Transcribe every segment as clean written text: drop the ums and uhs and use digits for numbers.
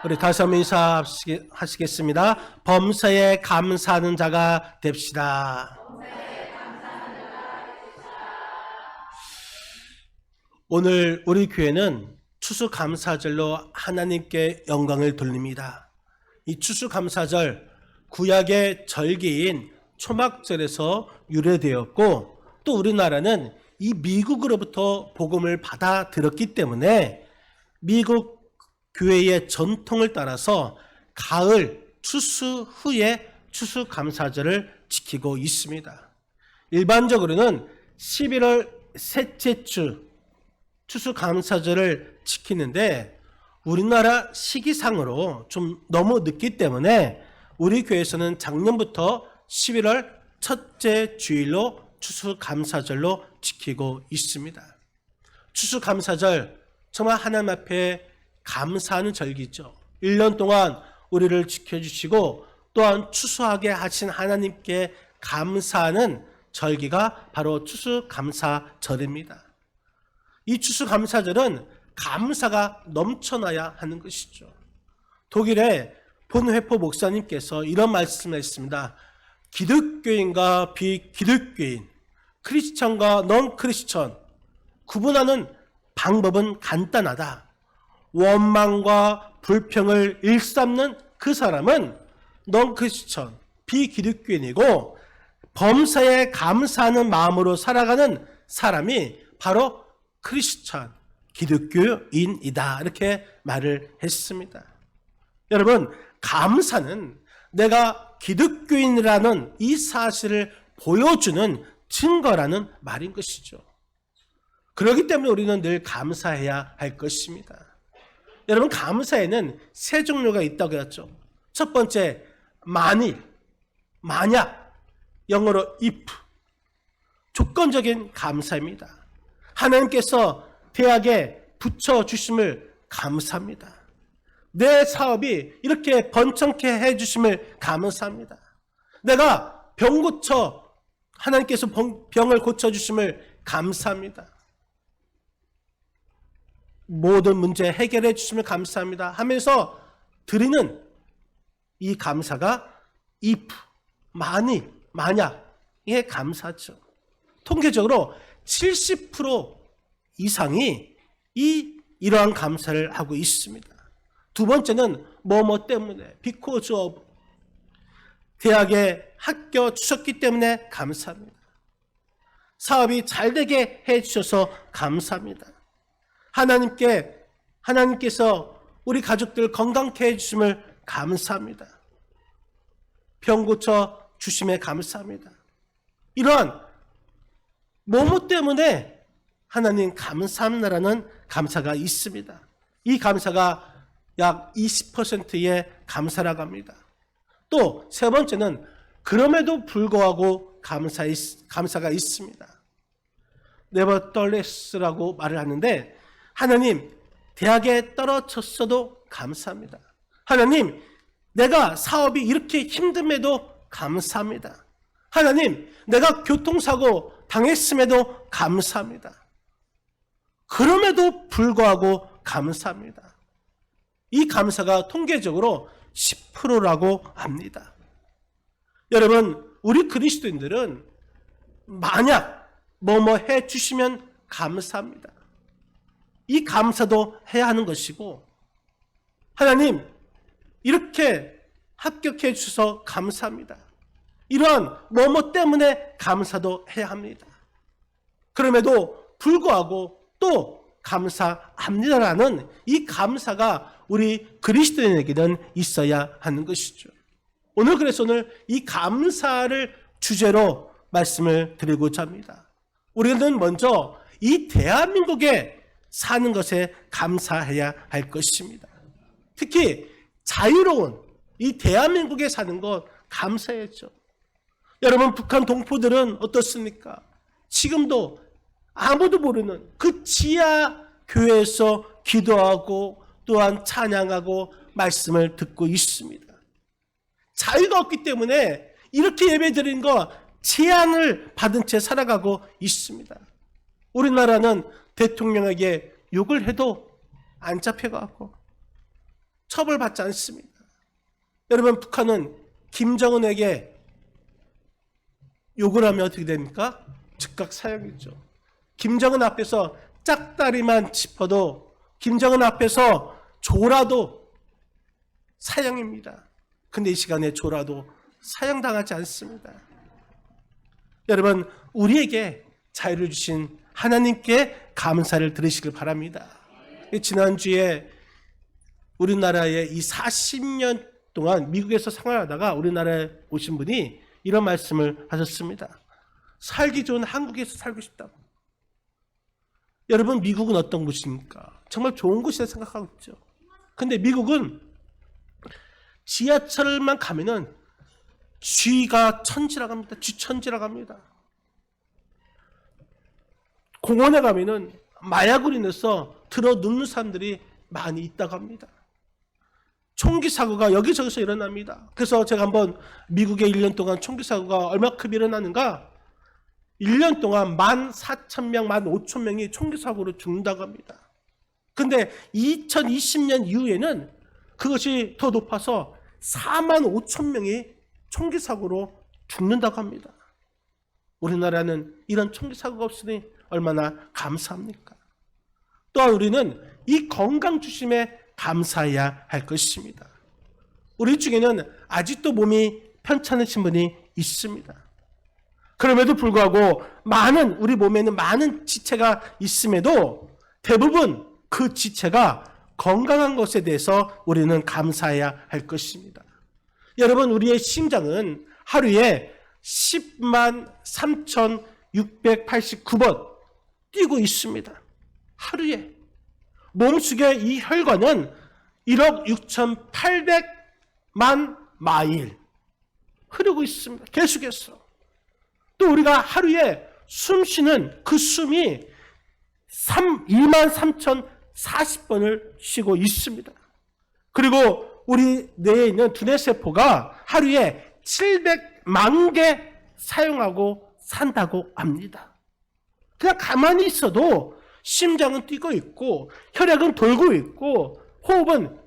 우리 다시 한번 인사하시겠습니다. 범사에 감사하는 자가 됩시다. 오늘 우리 교회는 추수감사절로 하나님께 영광을 돌립니다. 이 추수감사절, 구약의 절기인 초막절에서 유래되었고, 또 우리나라는 이 미국으로부터 복음을 받아 들었기 때문에 미국 교회의 전통을 따라서 가을 추수 후에 추수감사절을 지키고 있습니다. 일반적으로는 11월 셋째 주 추수감사절을 지키는데, 우리나라 시기상으로 좀 너무 늦기 때문에 우리 교회에서는 작년부터 11월 첫째 주일로 추수감사절로 지키고 있습니다. 추수감사절, 정말 하나님 앞에 감사하는 절기죠. 1년 동안 우리를 지켜주시고 또한 추수하게 하신 하나님께 감사하는 절기가 바로 추수감사절입니다. 이 추수감사절은 감사가 넘쳐나야 하는 것이죠. 독일의 본회포 목사님께서 이런 말씀을 했습니다. 기독교인과 비기독교인, 크리스천과 넌 크리스천 구분하는 방법은 간단하다. 원망과 불평을 일삼는 그 사람은 넌 크리스천, 비기독교인이고, 범사에 감사하는 마음으로 살아가는 사람이 바로 크리스천, 기독교인이다. 이렇게 말을 했습니다. 여러분, 감사는 내가 기독교인이라는 이 사실을 보여주는 증거라는 말인 것이죠. 그렇기 때문에 우리는 늘 감사해야 할 것입니다. 여러분, 감사에는 세 종류가 있다고 했죠. 첫 번째, 만일, 만약, 영어로 if, 조건적인 감사입니다. 하나님께서 대학에 붙여주심을 감사합니다. 내 사업이 이렇게 번창케 해주심을 감사합니다. 내가 병 고쳐, 하나님께서 병을 고쳐주심을 감사합니다. 모든 문제 해결해 주심을 감사합니다 하면서 드리는 이 감사가 if, 만일, 만약에 감사죠. 통계적으로 70% 이상이 이러한 감사를 하고 있습니다. 두 번째는 뭐뭐 때문에, because of, 대학에 합격 주셨기 때문에 감사합니다. 사업이 잘 되게 해주셔서 감사합니다. 하나님께서 우리 가족들 건강케 해주심을 감사합니다. 병 고쳐 주심에 감사합니다. 이러한 뭐뭐 때문에 하나님 감사합니다라는 감사가 있습니다. 이 감사가 약 20%의 감사라고 합니다. 또 세 번째는 그럼에도 불구하고 감사가 있습니다. nevertheless라고 말을 하는데, 하나님, 대학에 떨어졌어도 감사합니다. 하나님, 내가 사업이 이렇게 힘듦에도 감사합니다. 하나님, 내가 교통사고 당했음에도 감사합니다. 그럼에도 불구하고 감사합니다. 이 감사가 통계적으로 10%라고 합니다. 여러분, 우리 그리스도인들은 만약 뭐뭐 해주시면 감사합니다. 이 감사도 해야 하는 것이고, 하나님, 이렇게 합격해 주셔서 감사합니다. 이러한 뭐뭐 때문에 감사도 해야 합니다. 그럼에도 불구하고 또 감사합니다라는 이 감사가 우리 그리스도인에게는 있어야 하는 것이죠. 그래서 오늘 이 감사를 주제로 말씀을 드리고자 합니다. 우리는 먼저 이 대한민국에 사는 것에 감사해야 할 것입니다. 특히 자유로운 이 대한민국에 사는 것 감사해야죠. 여러분, 북한 동포들은 어떻습니까? 지금도 아무도 모르는 그 지하 교회에서 기도하고 또한 찬양하고 말씀을 듣고 있습니다. 자유가 없기 때문에 이렇게 예배 드리는 거 제한을 받은 채 살아가고 있습니다. 우리나라는 대통령에게 욕을 해도 안 잡혀가고, 처벌받지 않습니다. 여러분, 북한은 김정은에게 욕을 하면 어떻게 됩니까? 즉각 사형이죠. 김정은 앞에서 짝다리만 짚어도, 김정은 앞에서 조라도 사형입니다. 근데 이 시간에 조라도 사형당하지 않습니다. 여러분, 우리에게 자유를 주신 하나님께 감사를 드리시길 바랍니다. 지난주에 우리나라에 이 40년 동안 미국에서 생활하다가 우리나라에 오신 분이 이런 말씀을 하셨습니다. 살기 좋은 한국에서 살고 싶다고. 여러분, 미국은 어떤 곳입니까? 정말 좋은 곳이라 생각하고 있죠. 근데 미국은 지하철만 가면은 쥐가 천지라고 합니다. 쥐천지라고 합니다. 공원에 가면은 마약으로 인해서 들어 눕는 사람들이 많이 있다고 합니다. 총기 사고가 여기저기서 일어납니다. 그래서 제가 한번 미국에 1년 동안 총기 사고가 얼마큼 일어나는가, 1년 동안 14,000명, 15,000명이 총기 사고로 죽는다고 합니다. 근데 2020년 이후에는 그것이 더 높아서 45,000명이 총기 사고로 죽는다고 합니다. 우리나라는 이런 총기 사고가 없으니 얼마나 감사합니까? 또한 우리는 이 건강 주심에 감사해야 할 것입니다. 우리 중에는 아직도 몸이 편찮으신 분이 있습니다. 그럼에도 불구하고 우리 몸에는 많은 지체가 있음에도 대부분 그 지체가 건강한 것에 대해서 우리는 감사해야 할 것입니다. 여러분, 우리의 심장은 하루에 10만 3,689번 뛰고 있습니다. 하루에. 몸속의 이 혈관은 1억 6,800만 마일 흐르고 있습니다. 계속해서. 또 우리가 하루에 숨 쉬는 그 숨이 2만 3,040번을 쉬고 있습니다. 그리고 우리 뇌에 있는 두뇌세포가 하루에 700만 개 사용하고 산다고 합니다. 그냥 가만히 있어도 심장은 뛰고 있고 혈액은 돌고 있고 호흡은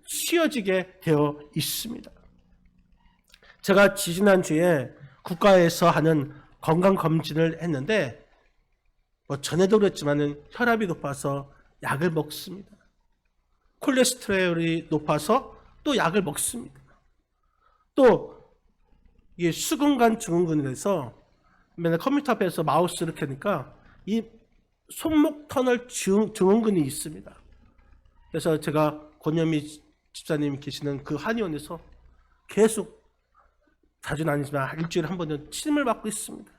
쉬어지게 되어 있습니다. 제가 지지난주에 국가에서 하는 건강검진을 했는데 전에도 그랬지만 혈압이 높아서 약을 먹습니다. 콜레스테롤이 높아서 또 약을 먹습니다. 또 이게 수근관 증후군에서 맨날 컴퓨터 앞에서 마우스 이렇게 하니까 이 손목 터널 증후군이 있습니다. 그래서 제가 권현미 집사님이 계시는 그 한의원에서 계속, 자주는 아니지만 일주일에 한 번은 침을 맞고 있습니다.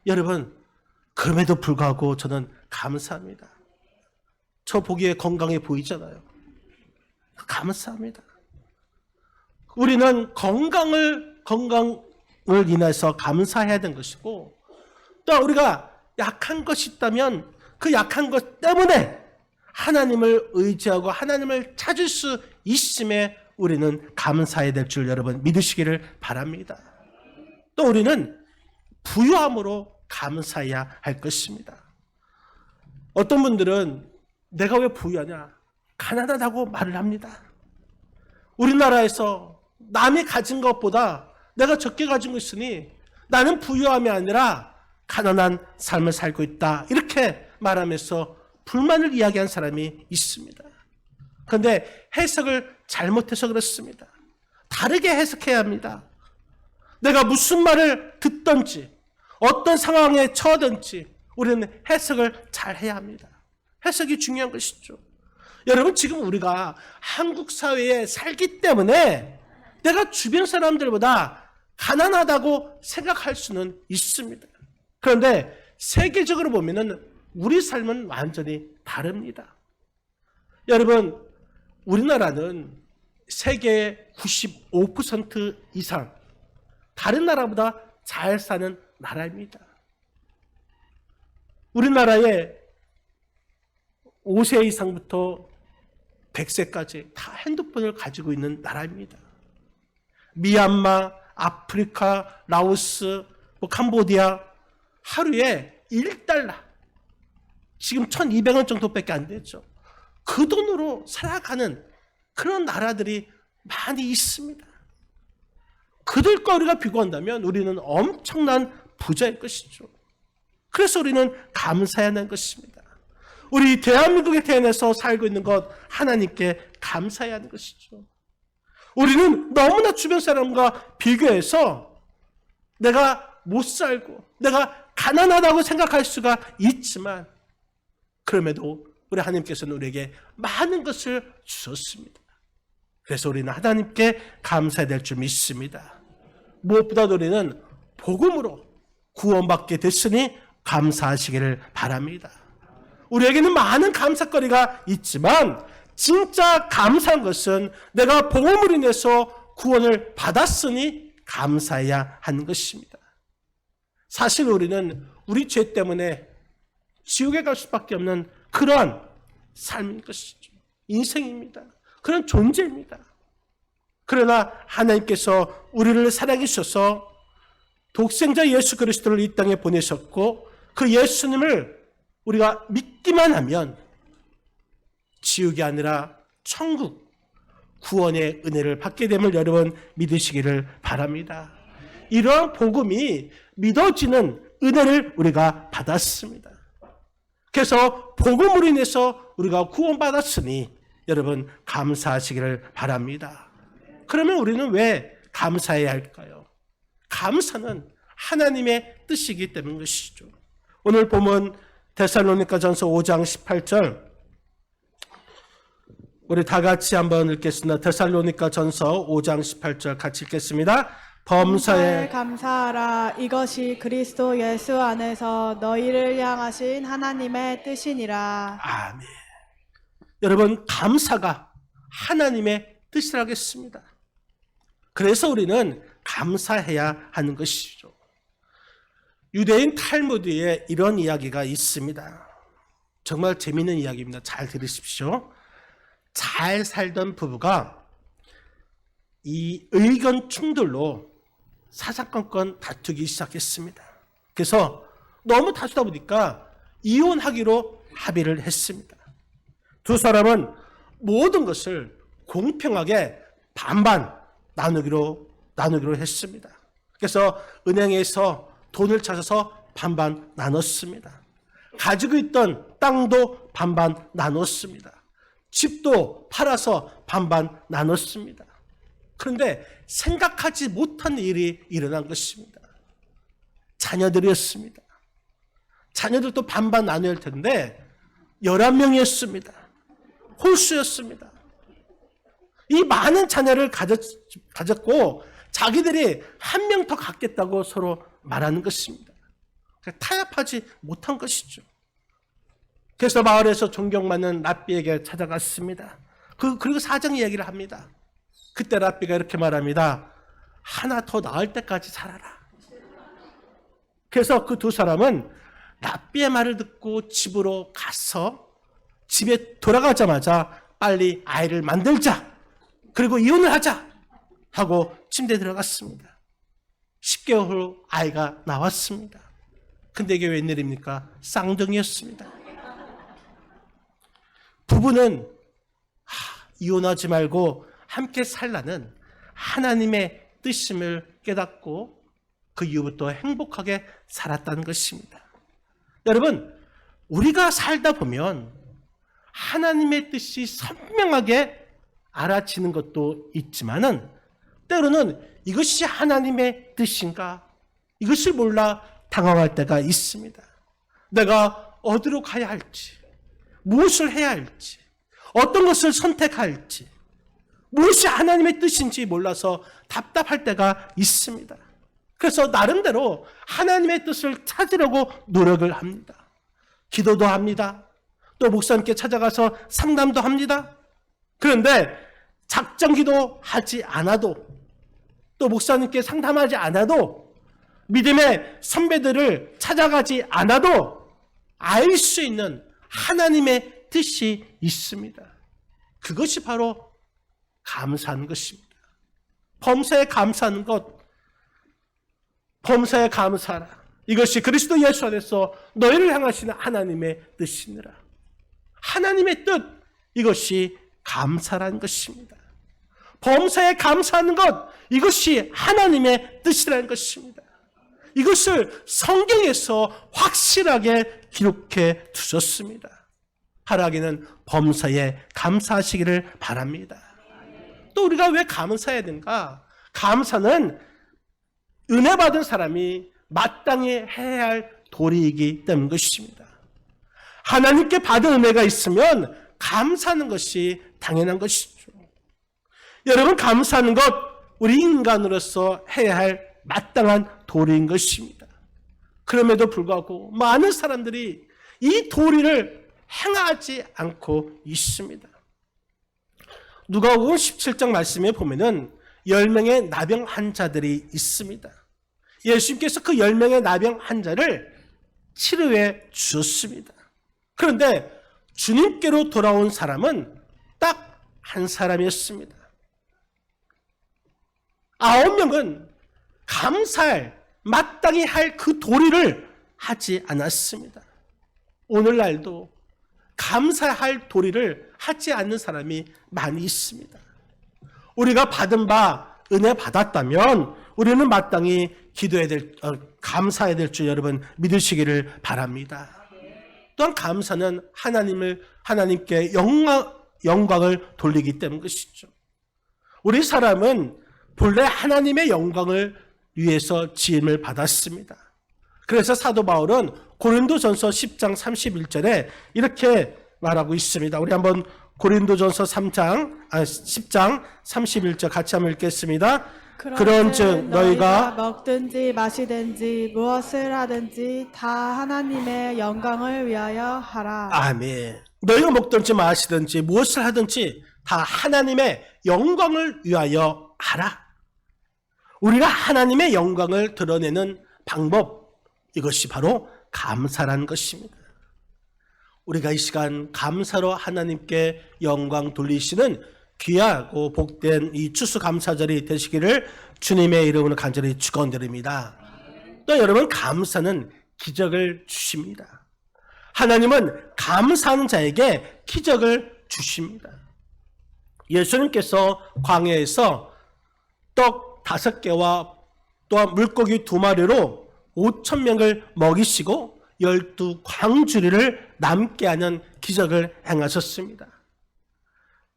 여러분, 그럼에도 불구하고 저는 감사합니다. 저 보기에 건강해 보이잖아요. 감사합니다. 우리는 건강을 인해서 감사해야 되는 것이고, 또 우리가 약한 것이 있다면 그 약한 것 때문에 하나님을 의지하고 하나님을 찾을 수 있음에 우리는 감사해야 될 줄 여러분 믿으시기를 바랍니다. 또 우리는 부유함으로 감사해야 할 것입니다. 어떤 분들은 내가 왜 부유하냐, 가난하다고 말을 합니다. 우리나라에서 남이 가진 것보다 내가 적게 가진 거 있으니 나는 부유함이 아니라 가난한 삶을 살고 있다, 이렇게 말하면서 불만을 이야기한 사람이 있습니다. 그런데 해석을 잘못해서 그렇습니다. 다르게 해석해야 합니다. 내가 무슨 말을 듣든지 어떤 상황에 처하든지 우리는 해석을 잘 해야 합니다. 해석이 중요한 것이죠. 여러분, 지금 우리가 한국 사회에 살기 때문에 내가 주변 사람들보다 가난하다고 생각할 수는 있습니다. 그런데 세계적으로 보면은 우리 삶은 완전히 다릅니다. 여러분, 우리나라는 세계의 95% 이상 다른 나라보다 잘 사는 나라입니다. 우리나라에 5세 이상부터 100세까지 다 핸드폰을 가지고 있는 나라입니다. 미얀마, 아프리카, 라오스, 캄보디아 하루에 1달러, 지금 1,200원 정도밖에 안 되죠. 그 돈으로 살아가는 그런 나라들이 많이 있습니다. 그들과 우리가 비교한다면 우리는 엄청난 부자일 것이죠. 그래서 우리는 감사해야 하는 것입니다. 우리 대한민국에 태어나서 살고 있는 것 하나님께 감사해야 하는 것이죠. 우리는 너무나 주변 사람과 비교해서 내가 못 살고 내가 가난하다고 생각할 수가 있지만 그럼에도 우리 하나님께서는 우리에게 많은 것을 주셨습니다. 그래서 우리는 하나님께 감사해야 될 줄 믿습니다. 무엇보다도 우리는 복음으로 구원받게 됐으니 감사하시기를 바랍니다. 우리에게는 많은 감사거리가 있지만 진짜 감사한 것은 내가 복음으로 인해서 구원을 받았으니 감사해야 하는 것입니다. 사실 우리는 우리 죄 때문에 지옥에 갈 수밖에 없는 그러한 삶인 것이죠. 인생입니다. 그런 존재입니다. 그러나 하나님께서 우리를 사랑해 주셔서 독생자 예수 그리스도를 이 땅에 보내셨고 그 예수님을 우리가 믿기만 하면 지옥이 아니라 천국, 구원의 은혜를 받게 됨을 여러분 믿으시기를 바랍니다. 이러한 복음이 믿어지는 은혜를 우리가 받았습니다. 그래서 복음으로 인해서 우리가 구원받았으니 여러분 감사하시기를 바랍니다. 그러면 우리는 왜 감사해야 할까요? 감사는 하나님의 뜻이기 때문인 것이죠. 오늘 보면 데살로니가전서 5장 18절 우리 다 같이 한번 읽겠습니다. 데살로니가전서 5장 18절 같이 읽겠습니다. 범사에 감사하라. 이것이 그리스도 예수 안에서 너희를 향하신 하나님의 뜻이니라. 아멘. 여러분 감사가 하나님의 뜻이라겠습니다. 그래서 우리는 감사해야 하는 것이죠. 유대인 탈무드에 이런 이야기가 있습니다. 정말 재미있는 이야기입니다. 잘 들으십시오. 잘 살던 부부가 이 의견 충돌로 사사건건 다투기 시작했습니다. 그래서 너무 다투다 보니까 이혼하기로 합의를 했습니다. 두 사람은 모든 것을 공평하게 반반 나누기로 했습니다. 그래서 은행에서 돈을 찾아서 반반 나눴습니다. 가지고 있던 땅도 반반 나눴습니다. 집도 팔아서 반반 나눴습니다. 그런데 생각하지 못한 일이 일어난 것입니다. 자녀들이었습니다. 자녀들도 반반 나눠야 할 텐데 11명이었습니다. 홀수였습니다. 이 많은 자녀를 가졌고 자기들이 한 명 더 갖겠다고 서로 말하는 것입니다. 타협하지 못한 것이죠. 그래서 마을에서 존경받는 랍비에게 찾아갔습니다. 그리고 사정 이야기를 합니다. 그때 랍비가 이렇게 말합니다. 하나 더 낳을 때까지 살아라. 그래서 그 두 사람은 랍비의 말을 듣고 집으로 가서 집에 돌아가자마자 빨리 아이를 만들자. 그리고 이혼을 하자. 하고 침대에 들어갔습니다. 10개월 후 아이가 나왔습니다. 근데 이게 웬일입니까? 쌍둥이였습니다. 부부는 이혼하지 말고 함께 살라는 하나님의 뜻임을 깨닫고 그 이후부터 행복하게 살았다는 것입니다. 여러분, 우리가 살다 보면 하나님의 뜻이 선명하게 알아지는 것도 있지만은 때로는 이것이 하나님의 뜻인가? 이것을 몰라 당황할 때가 있습니다. 내가 어디로 가야 할지, 무엇을 해야 할지, 어떤 것을 선택할지, 무엇이 하나님의 뜻인지 몰라서 답답할 때가 있습니다. 그래서 나름대로 하나님의 뜻을 찾으려고 노력을 합니다. 기도도 합니다. 또 목사님께 찾아가서 상담도 합니다. 그런데 작정기도 하지 않아도 또 목사님께 상담하지 않아도 믿음의 선배들을 찾아가지 않아도 알 수 있는 하나님의 뜻이 있습니다. 그것이 바로 감사하는 것입니다. 범사에 감사하는 것, 범사에 감사하라. 이것이 그리스도 예수 안에서 너희를 향하시는 하나님의 뜻이니라. 하나님의 뜻, 이것이 감사라는 것입니다. 범사에 감사하는 것, 이것이 하나님의 뜻이라는 것입니다. 이것을 성경에서 확실하게 기록해 두셨습니다. 하락에는 범사에 감사하시기를 바랍니다. 또 우리가 왜 감사해야 되는가? 감사는 은혜 받은 사람이 마땅히 해야 할 도리이기 때문 것입니다. 하나님께 받은 은혜가 있으면 감사하는 것이 당연한 것이죠. 여러분, 감사하는 것 우리 인간으로서 해야 할 마땅한 도리인 것입니다. 그럼에도 불구하고 많은 사람들이 이 도리를 행하지 않고 있습니다. 누가복음 17장 말씀에 보면은 10명의 나병 환자들이 있습니다. 예수님께서 그 10명의 나병 환자를 치료해 주셨습니다. 그런데 주님께로 돌아온 사람은 딱 한 사람이었습니다. 9명은 감사할, 마땅히 할 그 도리를 하지 않았습니다. 오늘날도 감사할 도리를 하지 않는 사람이 많이 있습니다. 우리가 받은 바 은혜 받았다면 우리는 마땅히 감사해야 될 줄 여러분 믿으시기를 바랍니다. 또한 감사는 하나님께 영광을 돌리기 때문 것이죠. 우리 사람은 본래 하나님의 영광을 위해서 지음을 받았습니다. 그래서 사도 바울은 고린도전서 10장 31절에 이렇게 말하고 있습니다. 우리 한번 고린도전서 10장 31절 같이 한번 읽겠습니다. 그런즉 너희가 먹든지 마시든지 무엇을 하든지 다 하나님의 영광을 위하여 하라. 아멘. 너희가 먹든지 마시든지 무엇을 하든지 다 하나님의 영광을 위하여 하라. 우리가 하나님의 영광을 드러내는 방법, 이것이 바로 감사라는 것입니다. 우리가 이 시간 감사로 하나님께 영광 돌리시는 귀하고 복된 이 추수감사절이 되시기를 주님의 이름으로 간절히 축원드립니다. 또 여러분, 감사는 기적을 주십니다. 하나님은 감사하는 자에게 기적을 주십니다. 예수님께서 광야에서 떡 5개와 또한 물고기 2마리로 5,000명을 먹이시고 12광주리를 남게 하는 기적을 행하셨습니다.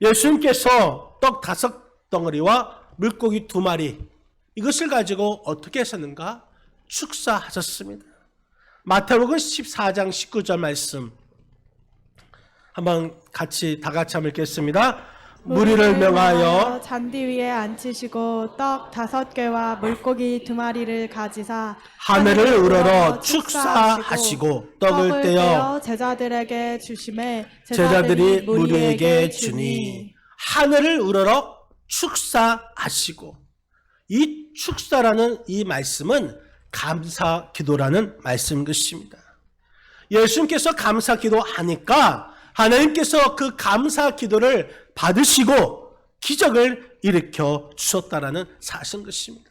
예수님께서 떡 5덩어리와 물고기 2마리, 이것을 가지고 어떻게 하셨는가? 축사하셨습니다. 마태복음 14장 19절 말씀 한번 다 같이 한번 읽겠습니다. 무리를 명하여 잔디 위에 앉히시고 떡 5개와 물고기 2마리를 가지사 하늘을 우러러 축사하시고 떡을 떼어 제자들에게 주심에 제자들이 무리에게 주니. 하늘을 우러러 축사하시고, 이 축사라는 이 말씀은 감사 기도라는 말씀인 것입니다. 예수님께서 감사 기도하니까 하나님께서 그 감사 기도를 받으시고 기적을 일으켜 주셨다라는 사실인 것입니다.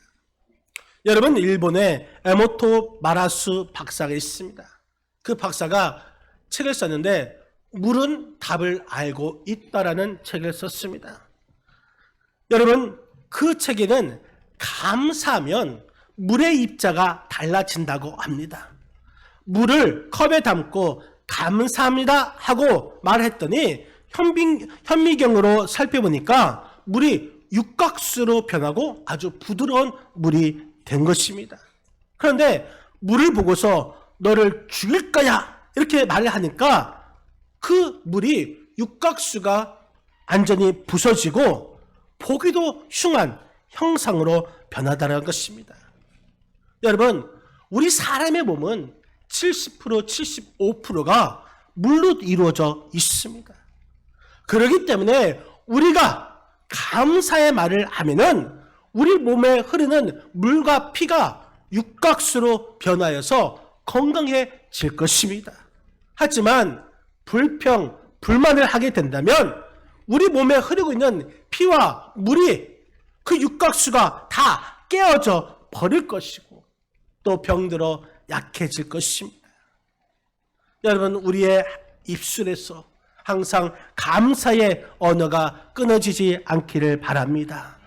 여러분, 일본에 에모토 마라수 박사가 있습니다. 그 박사가 책을 썼는데 물은 답을 알고 있다라는 책을 썼습니다. 여러분, 그 책에는 감사하면 물의 입자가 달라진다고 합니다. 물을 컵에 담고 감사합니다 하고 말했더니 현미경으로 살펴보니까 물이 육각수로 변하고 아주 부드러운 물이 된 것입니다. 그런데 물을 보고서 너를 죽일 거야 이렇게 말을 하니까 그 물이 육각수가 완전히 부서지고 보기도 흉한 형상으로 변하다는 것입니다. 여러분, 우리 사람의 몸은 70%, 75%가 물로 이루어져 있습니다. 그렇기 때문에 우리가 감사의 말을 하면은 우리 몸에 흐르는 물과 피가 육각수로 변하여서 건강해질 것입니다. 하지만 불만을 하게 된다면 우리 몸에 흐르고 있는 피와 물이 그 육각수가 다 깨어져 버릴 것이고 또 병들어 약해질 것입니다. 여러분, 우리의 입술에서 항상 감사의 언어가 끊어지지 않기를 바랍니다.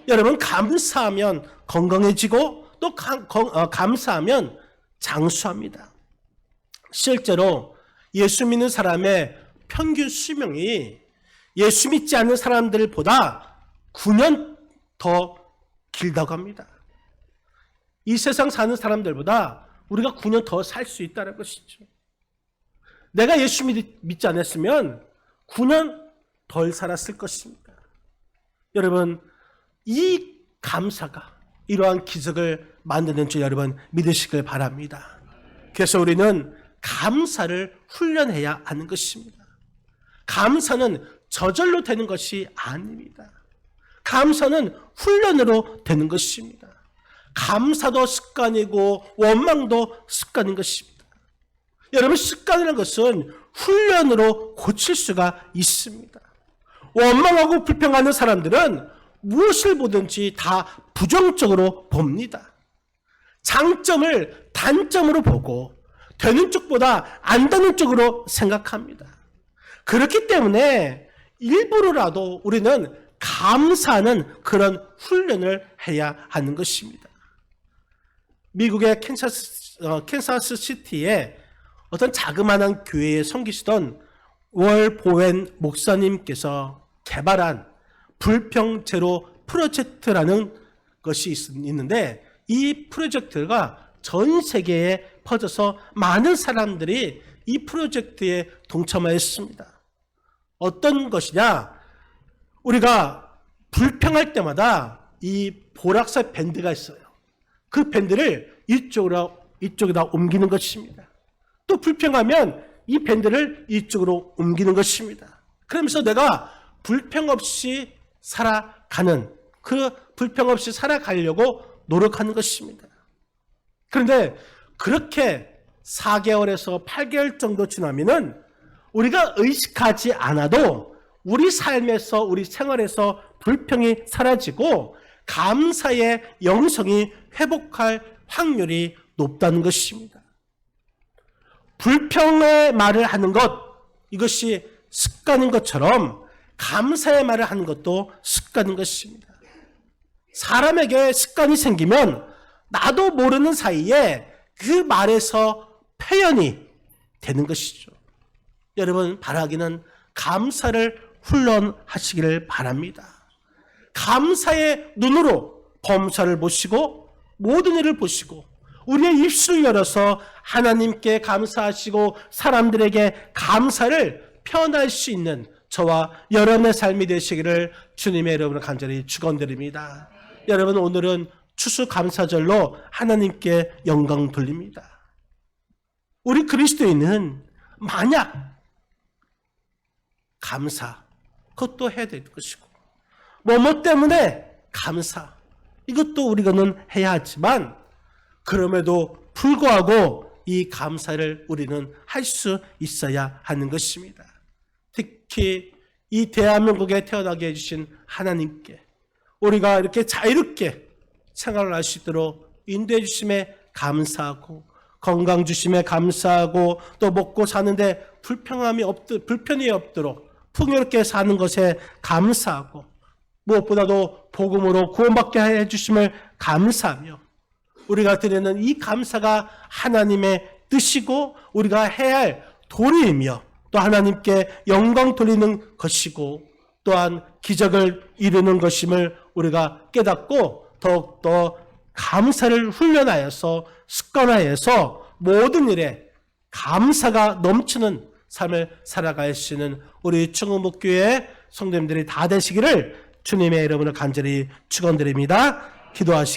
여러분, 감사하면 건강해지고 또 감사하면 장수합니다. 실제로 예수 믿는 사람의 평균 수명이 예수 믿지 않는 사람들보다 9년 더 길다고 합니다. 이 세상 사는 사람들보다 우리가 9년 더 살 수 있다는 것이죠. 내가 예수 믿지 않았으면 9년 덜 살았을 것입니다. 여러분, 이 감사가 이러한 기적을 만드는 줄 여러분 믿으시길 바랍니다. 그래서 우리는 감사를 훈련해야 하는 것입니다. 감사는 저절로 되는 것이 아닙니다. 감사는 훈련으로 되는 것입니다. 감사도 습관이고 원망도 습관인 것입니다. 여러분, 습관이라는 것은 훈련으로 고칠 수가 있습니다. 원망하고 불평하는 사람들은 무엇을 보든지 다 부정적으로 봅니다. 장점을 단점으로 보고 되는 쪽보다 안 되는 쪽으로 생각합니다. 그렇기 때문에 일부러라도 우리는 감사하는 그런 훈련을 해야 하는 것입니다. 미국의 캔사스 시티에 어떤 자그마한 교회에 섬기시던 월 보웬 목사님께서 개발한 불평 제로 프로젝트라는 것이 있는데, 이 프로젝트가 전 세계에 퍼져서 많은 사람들이 이 프로젝트에 동참하였습니다. 어떤 것이냐? 우리가 불평할 때마다 이 보락살 밴드가 있어요. 그 밴드를 이쪽에다 옮기는 것입니다. 또 불평하면 이 밴드를 이쪽으로 옮기는 것입니다. 그러면서 내가 불평 없이 살아가는, 그 불평 없이 살아가려고 노력하는 것입니다. 그런데 그렇게 4개월에서 8개월 정도 지나면은 우리가 의식하지 않아도 우리 삶에서, 우리 생활에서 불평이 사라지고 감사의 영성이 회복할 확률이 높다는 것입니다. 불평의 말을 하는 것, 이것이 습관인 것처럼 감사의 말을 하는 것도 습관인 것입니다. 사람에게 습관이 생기면 나도 모르는 사이에 그 말에서 표현이 되는 것이죠. 여러분, 바라기는 감사를 훈련하시기를 바랍니다. 감사의 눈으로 범사를 보시고 모든 일을 보시고 우리의 입술을 열어서 하나님께 감사하시고 사람들에게 감사를 표현할 수 있는 저와 여러분의 삶이 되시기를 주님의 이름으로 간절히 축원드립니다. 여러분, 오늘은 추수감사절로 하나님께 영광 돌립니다. 우리 그리스도인은 만약 감사, 그것도 해야 될 것이고 뭐뭐 때문에 감사, 이것도 우리가는 해야 하지만 그럼에도 불구하고 이 감사를 우리는 할 수 있어야 하는 것입니다. 특히 이 대한민국에 태어나게 해주신 하나님께 우리가 이렇게 자유롭게 생활을 할 수 있도록 인도해 주심에 감사하고 건강 주심에 감사하고 또 먹고 사는데 불편이 없도록 풍요롭게 사는 것에 감사하고 무엇보다도 복음으로 구원받게 해주심을 감사하며 우리가 드리는 이 감사가 하나님의 뜻이고 우리가 해야 할 도리이며 또 하나님께 영광 돌리는 것이고 또한 기적을 이루는 것임을 우리가 깨닫고 더욱더 감사를 훈련하여서 습관화해서 모든 일에 감사가 넘치는 삶을 살아갈 수 있는 우리 충무목교회 성도님들이 다 되시기를 주님의 이름으로 간절히 축원드립니다. 기도하시기